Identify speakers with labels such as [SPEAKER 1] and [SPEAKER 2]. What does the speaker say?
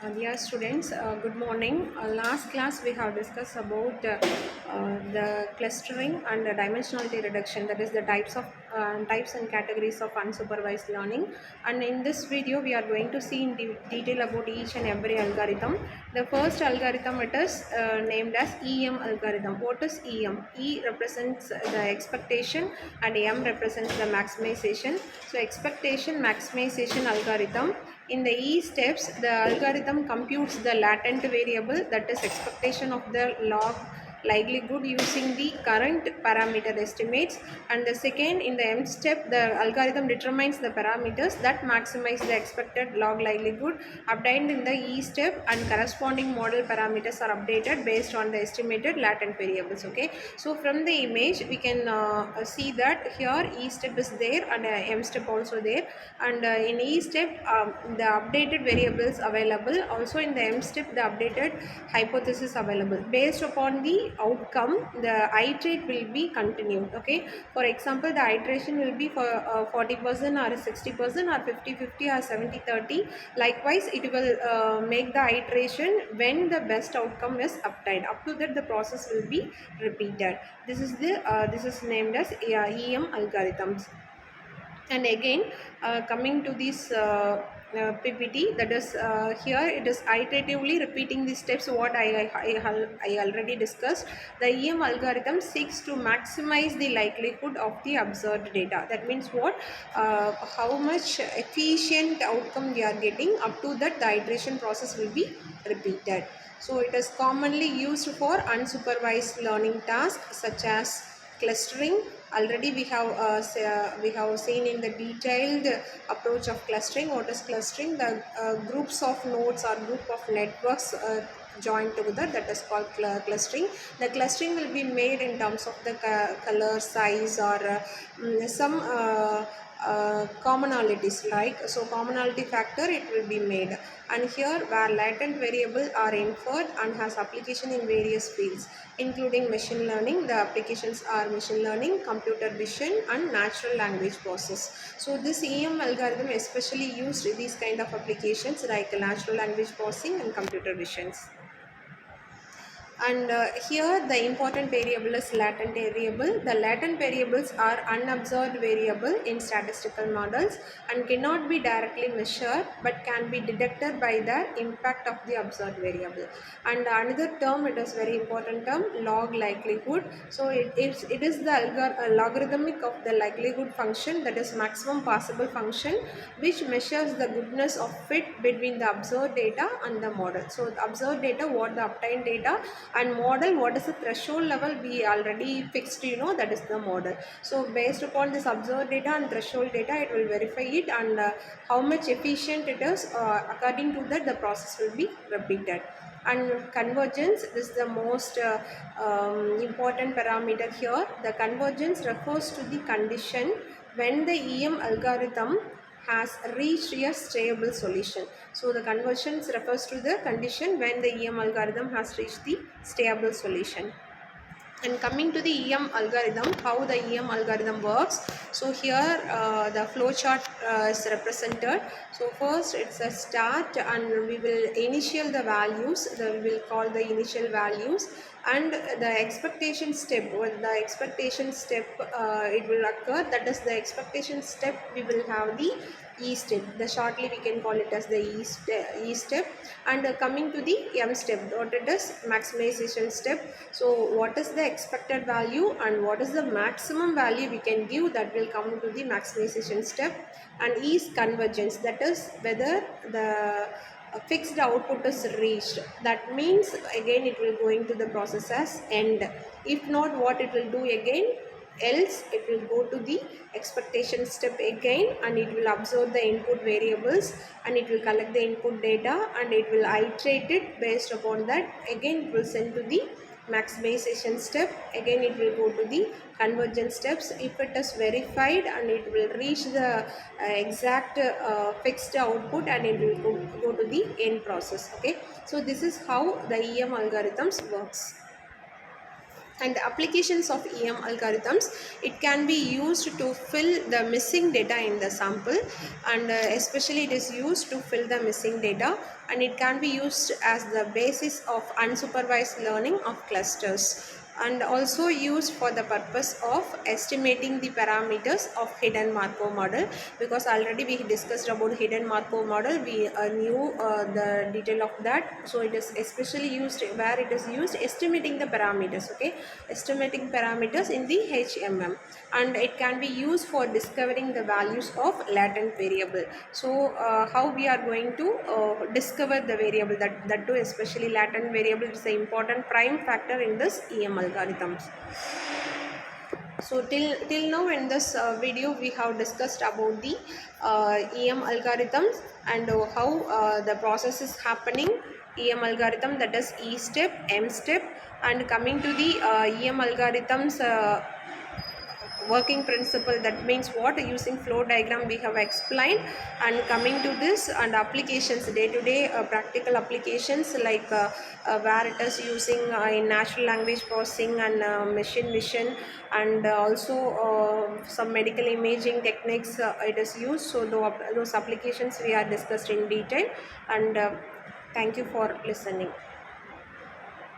[SPEAKER 1] Dear students, good morning. Last class we have discussed about the clustering and the dimensionality reduction, that is the types and categories of unsupervised learning. And in this video we are going to see in detail about each and every algorithm. The first algorithm, it is named as EM algorithm. What is EM? E represents the expectation and M represents the maximization. So expectation maximization algorithm. In the E steps, the algorithm computes the latent variable, that is expectation of the log likelihood using the current parameter estimates, and the second, in the M step, the algorithm determines the parameters that maximize the expected log likelihood obtained in the E step, and corresponding model parameters are updated based on the estimated latent variables. Okay, so from the image we can see that here E step is there and M step also there, and in E step the updated variables available, also in the M step the updated hypothesis available. Based upon the outcome, the iterate will be continued. Okay, for example, the iteration will be for 40% or 60% or 50-50 or 70-30. Likewise, it will make the iteration when the best outcome is obtained. Up to that the process will be repeated. This is named as EM algorithms. And again, coming to this PPT, that is here it is iteratively repeating the steps what I already discussed. The EM algorithm seeks to maximize the likelihood of the observed data. That means what, how much efficient outcome we are getting. Up to that the iteration process will be repeated. So it is commonly used for unsupervised learning tasks such as clustering. Already we have seen in the detailed approach of clustering. What is clustering? The groups of nodes or group of networks joined together, that is called clustering. The clustering will be made in terms of the color, size, or some commonalities, like so commonality factor it will be made. And here where latent variables are inferred and has application in various fields including machine learning. The applications are machine learning, computer vision, and natural language process. So this EM algorithm especially used these kind of applications like natural language processing and computer visions. And here the important variable is latent variable. The latent variables are unobserved variable in statistical models and cannot be directly measured but can be detected by the impact of the observed variable. And another term, it is very important term, log likelihood. So it is the logarithmic of the likelihood function, that is maximum possible function, which measures the goodness of fit between the observed data and the model. So the observed data, what the obtained data, and model, what is the threshold level we already fixed, that is the model. So based upon this observed data and threshold data, it will verify it, and how much efficient it is, according to that the process will be repeated. And convergence is the most important parameter here. The convergence refers to the condition when the EM algorithm has reached a stable solution. So the convergence refers to the condition when the EM algorithm has reached the stable solution. And coming to the EM algorithm, how the EM algorithm works. So here the flow chart is represented. So first it's a start, and we will initial the values. We will call the initial values, and the expectation step. When the expectation step it will occur, that is the expectation step, we will have the E step. The shortly we can call it as the E step. And coming to the M step, what it is, maximization step. So what is the expected value and what is the maximum value we can give, that will come to the maximization step. And E is convergence, that is whether the fixed output is reached. That means again it will going to the process as end. If not, what it will do again, else it will go to the expectation step again, and it will observe the input variables, and it will collect the input data, and it will iterate it. Based upon that, again it will send to the maximization step. Again it will go to the convergence steps. If it is verified, and it will reach the exact fixed output, and it will go to the end process. Okay, so this is how the EM algorithms works. And the applications of EM algorithms, it can be used to fill the missing data in the sample, and especially it is used to fill the missing data. and it can be used as the basis of unsupervised learning of clusters, and also used for the purpose of estimating the parameters of hidden Markov model, because already we discussed about hidden Markov model. We knew the detail of that. So it is especially used where it is used estimating the parameters, okay, estimating parameters in the HMM, and it can be used for discovering the values of latent variable. So how we are going to discover the variable, that too especially latent variable is the important prime factor in this EM algorithms. So till now in this video we have discussed about the EM algorithms and how the process is happening. EM algorithm, that is E step, M step, and coming to the EM algorithms working principle, that means what, using flow diagram we have explained, and coming to this and applications, day to day practical applications, like where it is using in natural language processing and machine vision, and also some medical imaging techniques it is used. So those applications we are discussed in detail, and thank you for listening.